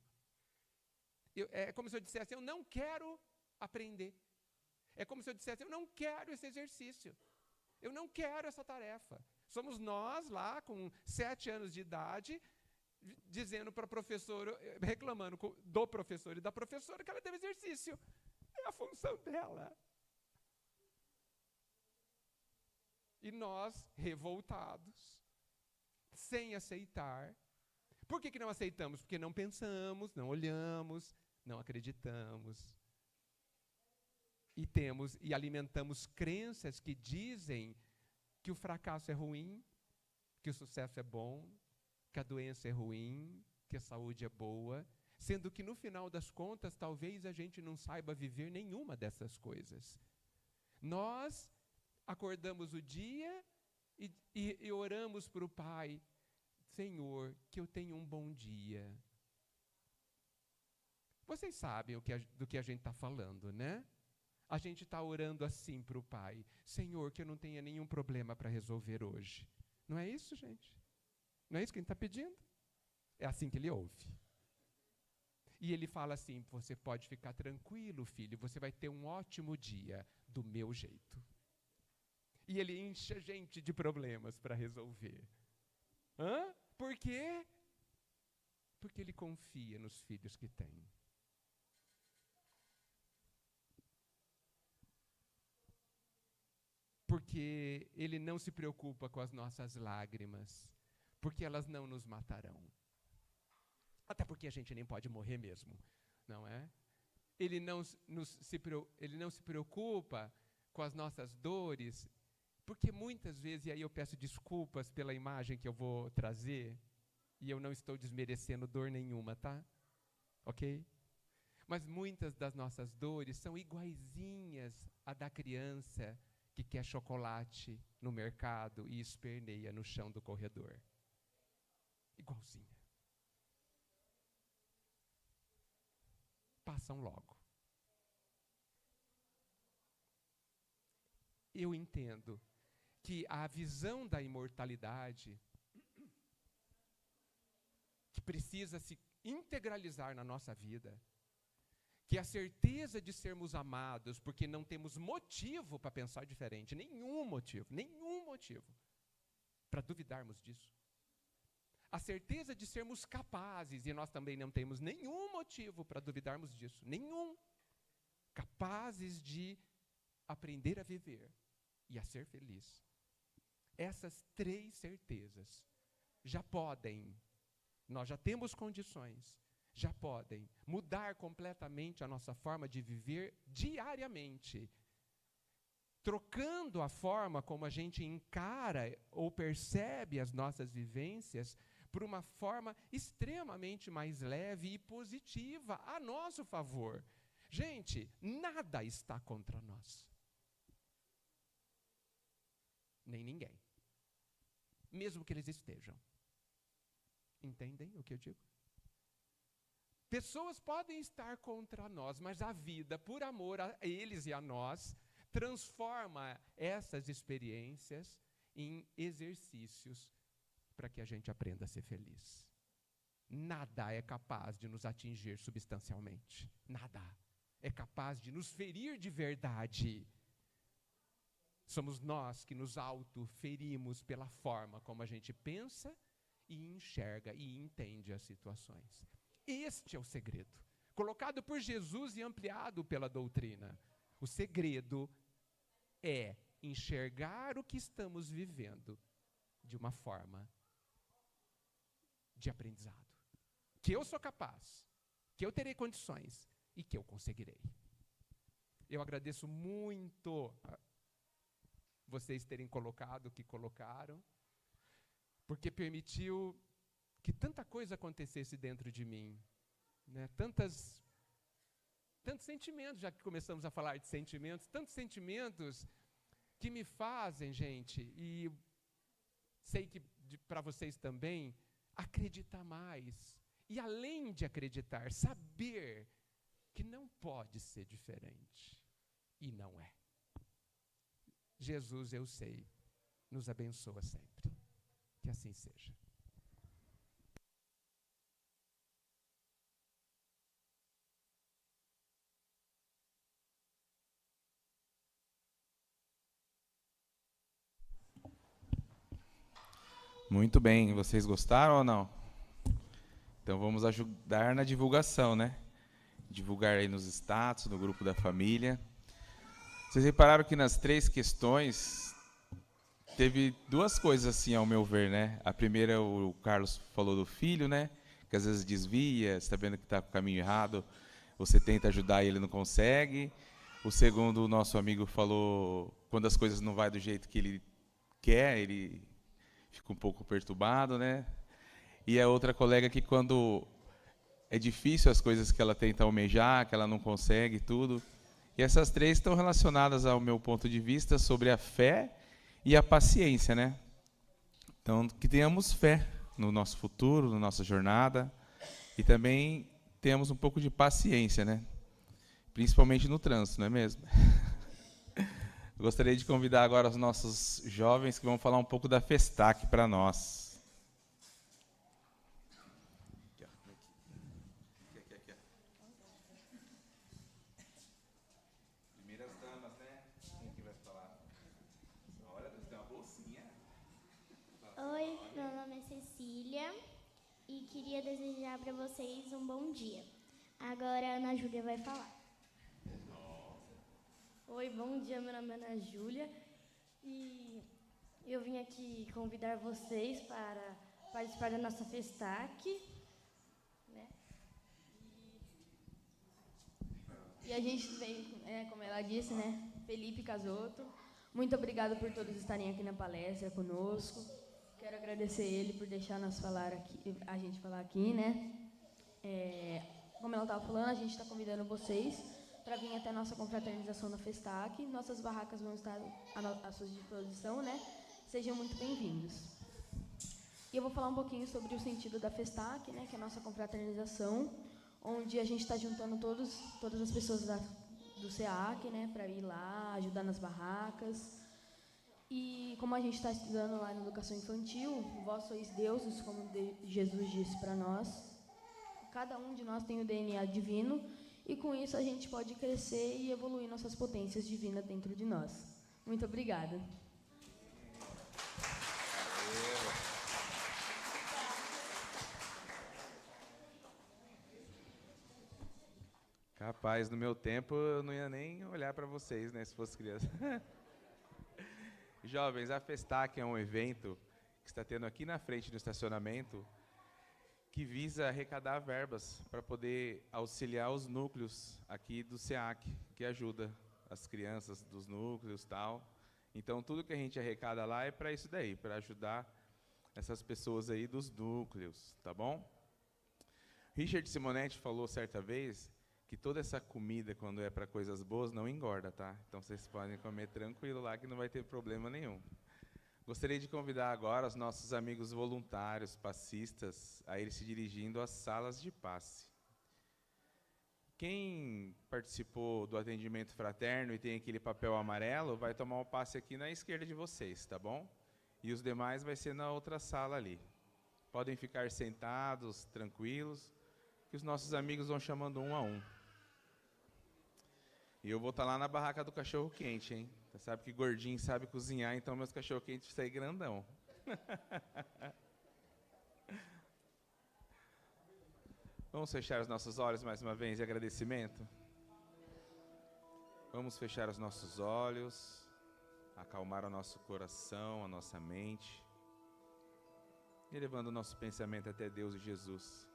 É como se eu dissesse, eu não quero aprender. É como se eu dissesse, eu não quero esse exercício. Eu não quero essa tarefa. Somos nós lá, com 7 anos de idade, dizendo para a professora, reclamando do professor e da professora que ela deu exercício. É a função dela. E nós, revoltados, sem aceitar. Por que não aceitamos? Porque não pensamos, não olhamos, não acreditamos. E alimentamos crenças que dizem que o fracasso é ruim, que o sucesso é bom, que a doença é ruim, que a saúde é boa, sendo que no final das contas, talvez a gente não saiba viver nenhuma dessas coisas. Nós acordamos o dia e oramos para o Pai, Senhor, que eu tenha um bom dia. Vocês sabem do que a gente está falando, né? A gente está orando assim para o Pai, Senhor, que eu não tenha nenhum problema para resolver hoje. Não é isso, gente? Não é isso que a gente está pedindo? É assim que Ele ouve. E Ele fala assim, você pode ficar tranquilo, filho, você vai ter um ótimo dia do meu jeito. E Ele enche a gente de problemas para resolver. Por quê? Porque Ele confia nos filhos que tem. Porque Ele não se preocupa com as nossas lágrimas, porque elas não nos matarão. Até porque a gente nem pode morrer mesmo, não é? Ele não se preocupa com as nossas dores, porque muitas vezes, e aí eu peço desculpas pela imagem que eu vou trazer, e eu não estou desmerecendo dor nenhuma, tá? Ok? Mas muitas das nossas dores são iguaizinhas à da criança que quer chocolate no mercado e esperneia no chão do corredor. Igualzinha. Passam logo. Eu entendo que a visão da imortalidade, que precisa se integralizar na nossa vida, que a certeza de sermos amados, porque não temos motivo para pensar diferente, nenhum motivo para duvidarmos disso. A certeza de sermos capazes, e nós também não temos nenhum motivo para duvidarmos disso, nenhum. Capazes de aprender a viver e a ser feliz. Essas três certezas já podem, nós já temos condições, já podem mudar completamente a nossa forma de viver diariamente, trocando a forma como a gente encara ou percebe as nossas vivências por uma forma extremamente mais leve e positiva a nosso favor. Gente, nada está contra nós. Nem ninguém. Mesmo que eles estejam. Entendem o que eu digo? Pessoas podem estar contra nós, mas a vida, por amor a eles e a nós, transforma essas experiências em exercícios para que a gente aprenda a ser feliz. Nada é capaz de nos atingir substancialmente. Nada é capaz de nos ferir de verdade. Somos nós que nos autoferimos pela forma como a gente pensa e enxerga e entende as situações. Este é o segredo, colocado por Jesus e ampliado pela doutrina. O segredo é enxergar o que estamos vivendo de uma forma de aprendizado. Que eu sou capaz, que eu terei condições e que eu conseguirei. Eu agradeço muito vocês terem colocado o que colocaram, porque permitiu que tanta coisa acontecesse dentro de mim, né? Tantos sentimentos, já que começamos a falar de sentimentos, tantos sentimentos que me fazem, gente, e sei que para vocês também, acreditar mais. E além de acreditar, saber que não pode ser diferente. E não é. Jesus, eu sei, nos abençoa sempre. Que assim seja. Muito bem, vocês gostaram ou não? Então vamos ajudar na divulgação, né? Divulgar aí nos status, no grupo da família. Vocês repararam que nas 3 questões teve 2 coisas assim, ao meu ver, né? A primeira, o Carlos falou do filho, né? Que às vezes desvia, está vendo que está com o caminho errado, você tenta ajudar e ele não consegue. O segundo, o nosso amigo falou, quando as coisas não vão do jeito que ele quer, ele fica um pouco perturbado, né? E a outra colega que quando é difícil as coisas que ela tenta almejar, que ela não consegue, tudo. E essas 3 estão relacionadas ao meu ponto de vista sobre a fé e a paciência, né? Então, que tenhamos fé no nosso futuro, na nossa jornada, e também tenhamos um pouco de paciência, né? Principalmente no trânsito, não é mesmo? Eu gostaria de convidar agora os nossos jovens que vão falar um pouco da Festac para nós. Primeiras damas, né? Quem que vai falar? Olha, tem uma bolsinha. Oi, meu nome é Cecília e queria desejar para vocês um bom dia. Agora a Ana Júlia vai falar. Oi, bom dia, meu nome é Ana Júlia e eu vim aqui convidar vocês para participar da nossa Festac, né? E a gente vem, como ela disse, né? Felipe Casotto. Muito obrigada por todos estarem aqui na palestra conosco. Quero agradecer ele por deixar nós falar aqui, a gente falar aqui, né? Como ela estava falando, a gente está convidando vocês para vir até a nossa confraternização na Festac. Nossas barracas vão estar à sua disposição, né? Sejam muito bem-vindos. E eu vou falar um pouquinho sobre o sentido da Festac, né? Que é a nossa confraternização, onde a gente está juntando todas as pessoas do SEAC, né? Para ir lá, ajudar nas barracas. E como a gente está estudando lá na educação infantil, vós sois deuses, como Jesus disse para nós. Cada um de nós tem o DNA divino e com isso a gente pode crescer e evoluir nossas potências divinas dentro de nós. Muito obrigada. Capaz, no meu tempo eu não ia nem olhar para vocês, né, se fosse criança. Jovens, a Festac é um evento que está tendo aqui na frente do estacionamento que visa arrecadar verbas para poder auxiliar os núcleos aqui do SEAC, que ajuda as crianças dos núcleos e tal. Então, tudo que a gente arrecada lá é para isso daí, para ajudar essas pessoas aí dos núcleos, tá bom? Richard Simonetti falou certa vez que toda essa comida, quando é para coisas boas, não engorda, tá? Então, vocês podem comer tranquilo lá, que não vai ter problema nenhum. Gostaria de convidar agora os nossos amigos voluntários, passistas, a ir se dirigindo às salas de passe. Quem participou do atendimento fraterno e tem aquele papel amarelo, vai tomar o passe aqui na esquerda de vocês, tá bom? E os demais vai ser na outra sala ali. Podem ficar sentados, tranquilos, que os nossos amigos vão chamando um a um. E eu vou estar lá na barraca do cachorro-quente, hein? Você sabe que gordinho sabe cozinhar, então meus cachorro-quentes saem grandão. Vamos fechar os nossos olhos mais uma vez em agradecimento? Vamos fechar os nossos olhos, acalmar o nosso coração, a nossa mente, e levando o nosso pensamento até Deus e Jesus.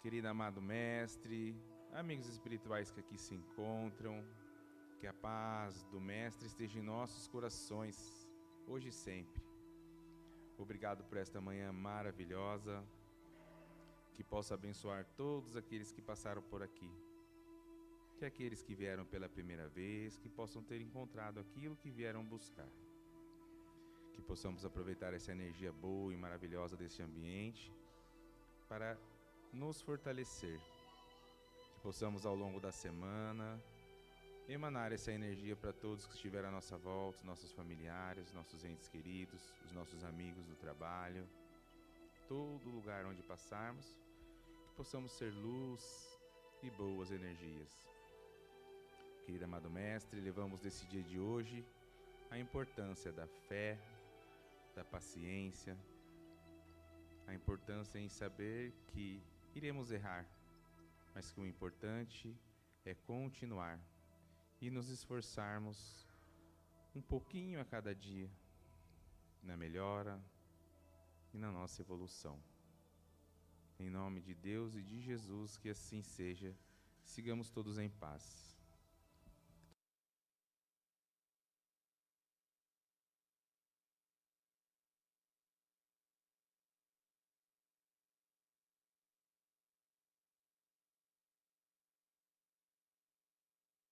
Querido amado Mestre, amigos espirituais que aqui se encontram, que a paz do Mestre esteja em nossos corações, hoje e sempre. Obrigado por esta manhã maravilhosa, que possa abençoar todos aqueles que passaram por aqui. Que aqueles que vieram pela primeira vez, que possam ter encontrado aquilo que vieram buscar. Que possamos aproveitar essa energia boa e maravilhosa deste ambiente para nos fortalecer. Que possamos ao longo da semana emanar essa energia para todos que estiveram à nossa volta, nossos familiares, nossos entes queridos, os nossos amigos do trabalho, todo lugar onde passarmos, que possamos ser luz e boas energias. Querido amado Mestre, levamos desse dia de hoje a importância da fé, da paciência, A importância em saber que iremos errar, mas que o importante é continuar e nos esforçarmos um pouquinho a cada dia na melhora e na nossa evolução. Em nome de Deus e de Jesus, que assim seja. Sigamos todos em paz.